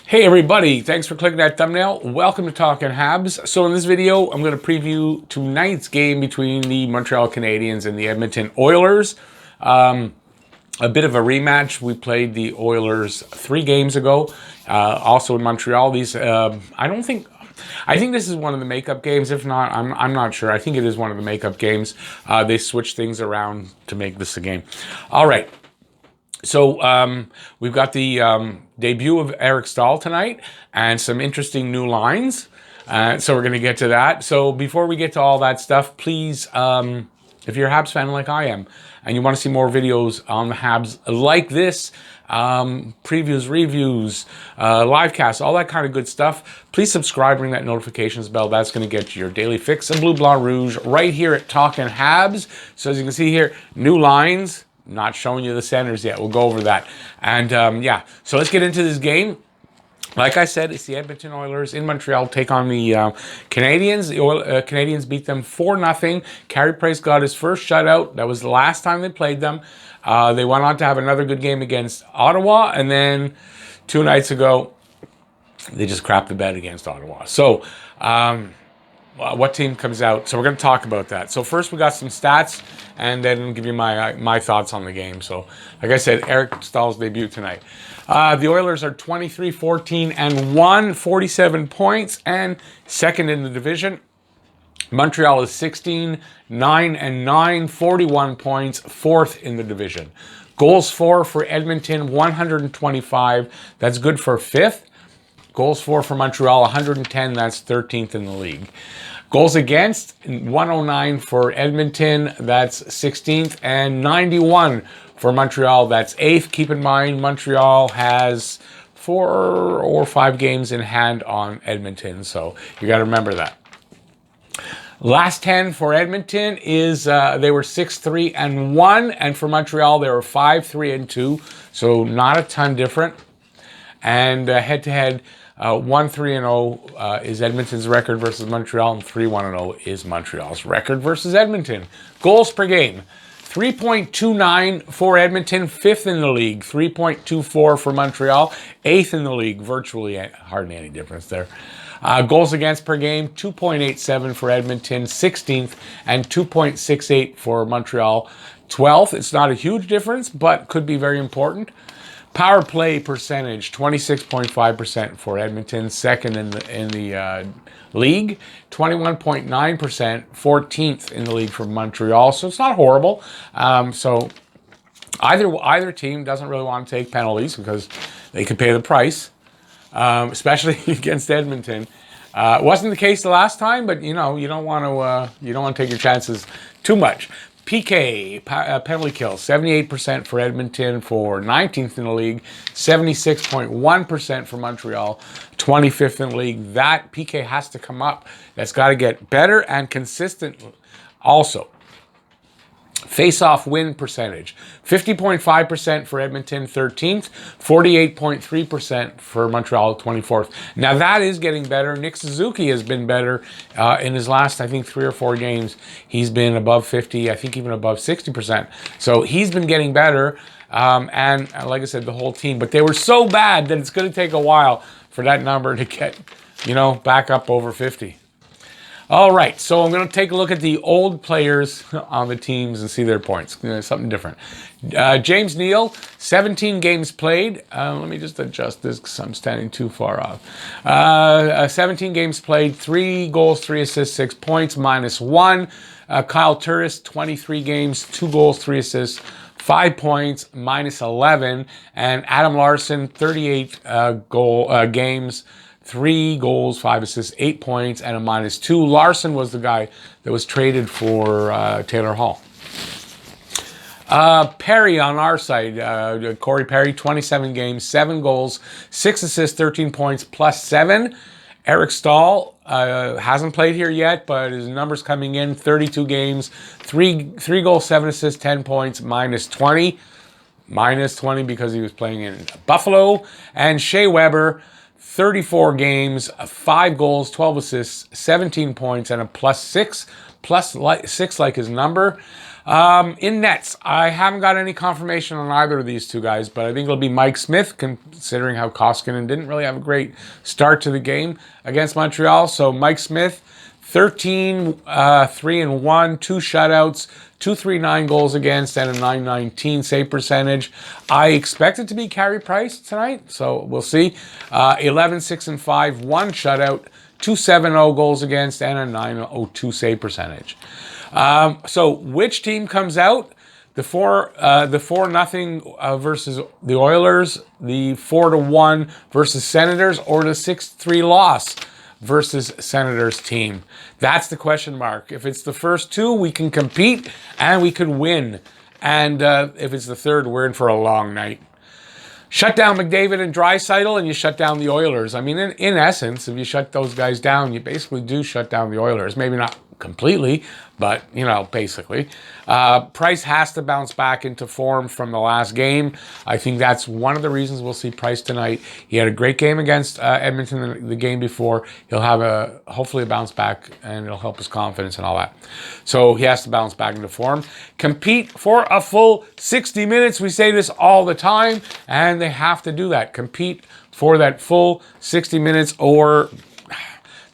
Hey everybody, thanks for clicking that thumbnail. Welcome to Talking Habs. So in this video, I'm going to preview tonight's game between the Montreal Canadiens and the Edmonton Oilers. A bit of a rematch. We played the Oilers 3 games ago, also in Montreal. I think this is one of the makeup games. If not, I'm not sure. I think it is one of the makeup games. They switched things around to make this a game. All right. So we've got the debut of Eric Staal tonight and some interesting new lines. So we're going to get to that. So before we get to all that stuff, please, if you're a Habs fan like I am, and you want to see more videos on the Habs like this, previews, reviews, live casts, all that kind of good stuff, please subscribe, ring that notifications bell. That's going to get you your daily fix of Bleu Blanc Rouge right here at Talkin' Habs. So as you can see here, new lines. Not showing you the centers yet. We'll go over that. And yeah, so let's get into this game. Like I said, it's the Edmonton Oilers in Montreal take on the Canadiens. The Canadiens beat them 4-0. Carey Price got his first shutout. That was the last time they played them. They went on to have another good game against Ottawa. And then 2 nights ago, they just crapped the bed against Ottawa. So what team comes out? So we're going to talk about that. So first we got some stats, and then I'll give you my thoughts on the game. So like I said, Eric Staal's debut tonight. The Oilers are 23-14-1, 47 points, and second in the division. Montreal is 16-9-9, 41 points, fourth in the division. Goals for Edmonton, 125. That's good for fifth. Goals for Montreal, 110. That's 13th in the league. Goals against, 109 for Edmonton. That's 16th. And 91 for Montreal. That's 8th. Keep in mind, Montreal has 4 or 5 games in hand on Edmonton. So you got to remember that. Last 10 for Edmonton is they were 6-3-1. And for Montreal, they were 5-3-2. So not a ton different. And head-to-head, 1-3-0 is Edmonton's record versus Montreal, and 3-1-0 is Montreal's record versus Edmonton. Goals per game, 3.29 for Edmonton, 5th in the league. 3.24 for Montreal, 8th in the league. Virtually hardly any difference there. Goals against per game, 2.87 for Edmonton, 16th, and 2.68 for Montreal, 12th. It's not a huge difference, but could be very important. Power play percentage, 26.5% for Edmonton, second in the league. 21.9%, 14th in the league for Montreal. So it's not horrible. So either team doesn't really want to take penalties because they could pay the price, especially against Edmonton. It wasn't the case the last time, but you don't want to take your chances too much. PK, penalty kill, 78% for Edmonton for 19th in the league, 76.1% for Montreal, 25th in the league. That PK has to come up. That's got to get better and consistent also. Face-off win percentage, 50.5% for Edmonton, 13th, 48.3% for Montreal, 24th. Now that is getting better. Nick Suzuki has been better in his last, I think, 3 or 4 games. He's been above 50, I think even above 60%. So he's been getting better. And like I said, the whole team. But they were so bad that it's going to take a while for that number to get, back up over 50. All right, so I'm going to take a look at the old players on the teams and see their points. Something different. James Neal, 17 games played. Let me just adjust this because I'm standing too far off. 17 games played, 3 goals, 3 assists, 6 points, -1. Kyle Turris, 23 games, 2 goals, 3 assists, 5 points, -11. And Adam Larson, 38 games, 3 goals, 5 assists, 8 points, and a -2. Larson was the guy that was traded for Taylor Hall. Perry on our side, Corey Perry, 27 games, 7 goals, 6 assists, 13 points, +7. Eric Staal hasn't played here yet, but his numbers coming in, 32 games, 3 goals, 7 assists, 10 points, -20. -20 because he was playing in Buffalo. And Shea Weber, 34 games, 5 goals, 12 assists, 17 points, and a +6 like his number. In nets, I haven't got any confirmation on either of these two guys, but I think it'll be Mike Smith, considering how Koskinen didn't really have a great start to the game against Montreal. So Mike Smith, 13, 3-1, 2 shutouts, 239 goals against, and a 919 save percentage. I expect it to be Carey Price tonight, so we'll see. 11, 6-5, 1 shutout, 270 goals against, and a 902 save percentage. So which team comes out? The 4-0 versus the Oilers, the 4-1 versus Senators, or the 6-3 loss versus Senators team? That's the question mark. If it's the first two, we can compete and we could win. And if it's the third, we're in for a long night. Shut down McDavid and Draisaitl, and you shut down the Oilers. I mean, in essence, if you shut those guys down, you basically do shut down the Oilers. Maybe not completely, but, you know, basically. Price has to bounce back into form from the last game. I think that's one of the reasons we'll see Price tonight. He had a great game against Edmonton the game before. He'll have hopefully a bounce back, and it'll help his confidence and all that. So he has to bounce back into form. Compete for a full 60 minutes. We say this all the time, and they have to do that. Compete for that full 60 minutes, or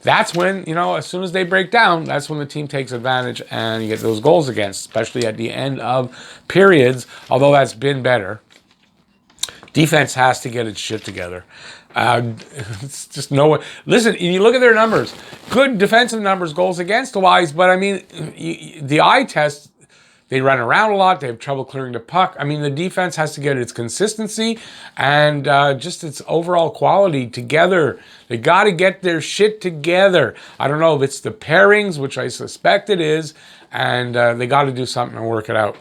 that's when, you know, as soon as they break down, that's when the team takes advantage and you get those goals against, especially at the end of periods, although that's been better. Defense has to get its shit together. It's just no way. Listen, you look at their numbers. Good defensive numbers, goals against wise, but I mean, the eye test, they run around a lot. They have trouble clearing the puck. I mean, the defense has to get its consistency and just its overall quality together. They got to get their shit together. I don't know if it's the pairings, which I suspect it is, and they got to do something and work it out.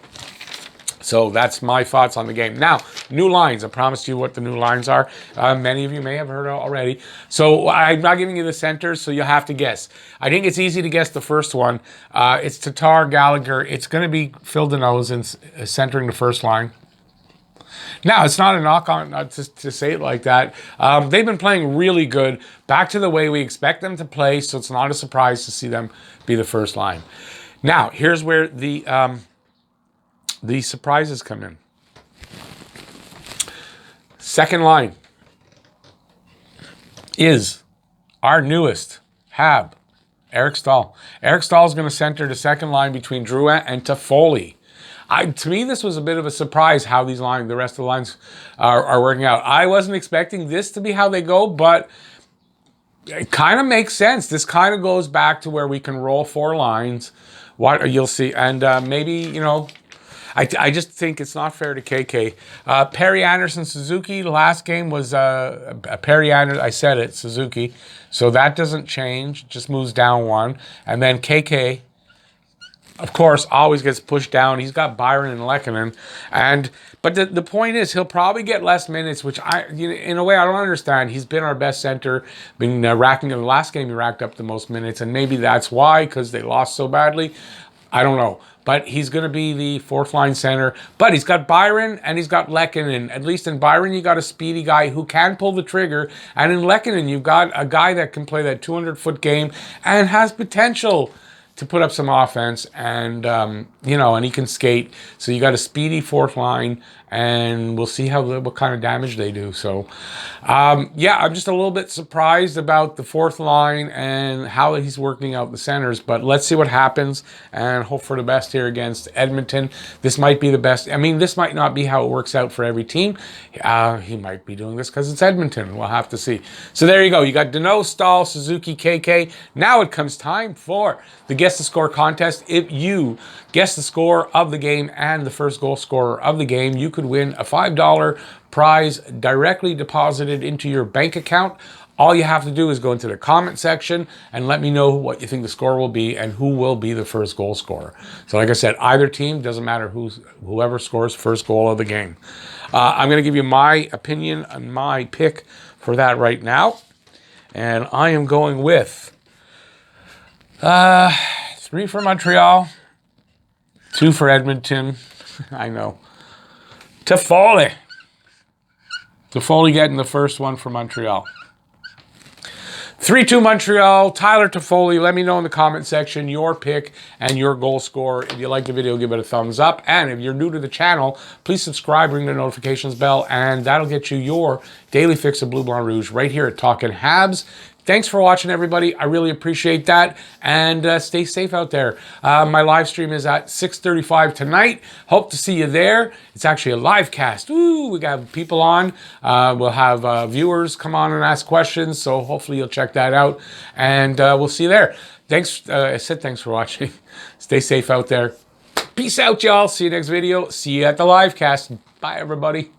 So that's my thoughts on the game. Now, new lines. I promised you what the new lines are. Many of you may have heard already. So I'm not giving you the centers, so you'll have to guess. I think it's easy to guess the first one. It's Tatar, Gallagher. It's going to be Phil Danault centering the first line. Now, it's not a knock on to say it like that. They've been playing really good, back to the way we expect them to play, so it's not a surprise to see them be the first line. Now, here's where the surprises come in. Second line is our newest Hab, Eric Staal. Eric Staal is going to center the second line between Drouin and Toffoli. To me, this was a bit of a surprise how the rest of the lines are working out. I wasn't expecting this to be how they go, but it kind of makes sense. This kind of goes back to where we can roll 4 lines. What you'll see, and maybe, you know, I just think it's not fair to KK. Perry Anderson Suzuki, the last game was Perry Anderson, I said it, Suzuki. So that doesn't change, just moves down 1. And then KK, of course, always gets pushed down. He's got Byron and Lehkonen. But the point is, he'll probably get less minutes, which in a way I don't understand. He's been our best center, been racking in the last game, he racked up the most minutes, and maybe that's why, because they lost so badly. I don't know. But he's going to be the fourth line center. But he's got Byron and he's got Lehkonen. At least in Byron, you got a speedy guy who can pull the trigger. And in Lehkonen, you've got a guy that can play that 200-foot game and has potential to put up some offense. And, you know, and he can skate. So you got a speedy fourth line. And we'll see what kind of damage they do. So, yeah, I'm just a little bit surprised about the fourth line and how he's working out the centers. But let's see what happens and hope for the best here against Edmonton. This might be the best. I mean, this might not be how it works out for every team. He might be doing this because it's Edmonton. We'll have to see. So there you go. You got Danault, Staal, Suzuki, KK. Now it comes time for the Guess the Score contest. If you guess the score of the game and the first goal scorer of the game, you could win a $5 prize directly deposited into your bank account. All you have to do is go into the comment section and let me know what you think the score will be and who will be the first goal scorer. So like I said, either team, doesn't matter whoever scores first goal of the game. I'm going to give you my opinion and my pick for that right now. And I am going with 3 for Montreal, 2 for Edmonton. I know. Toffoli. Toffoli getting the first one for Montreal. 3-2 Montreal. Tyler Toffoli, let me know in the comment section your pick and your goal score. If you like the video, give it a thumbs up. And if you're new to the channel, please subscribe, ring the notifications bell, and that'll get you your daily fix of Blue Blanc Rouge right here at Talkin' Habs. Thanks for watching, everybody. I really appreciate that. And stay safe out there. My live stream is at 6:35 tonight. Hope to see you there. It's actually a live cast. Ooh, we got people on. We'll have viewers come on and ask questions. So hopefully you'll check that out. And we'll see you there. Thanks. I said thanks for watching. Stay safe out there. Peace out, y'all. See you next video. See you at the live cast. Bye, everybody.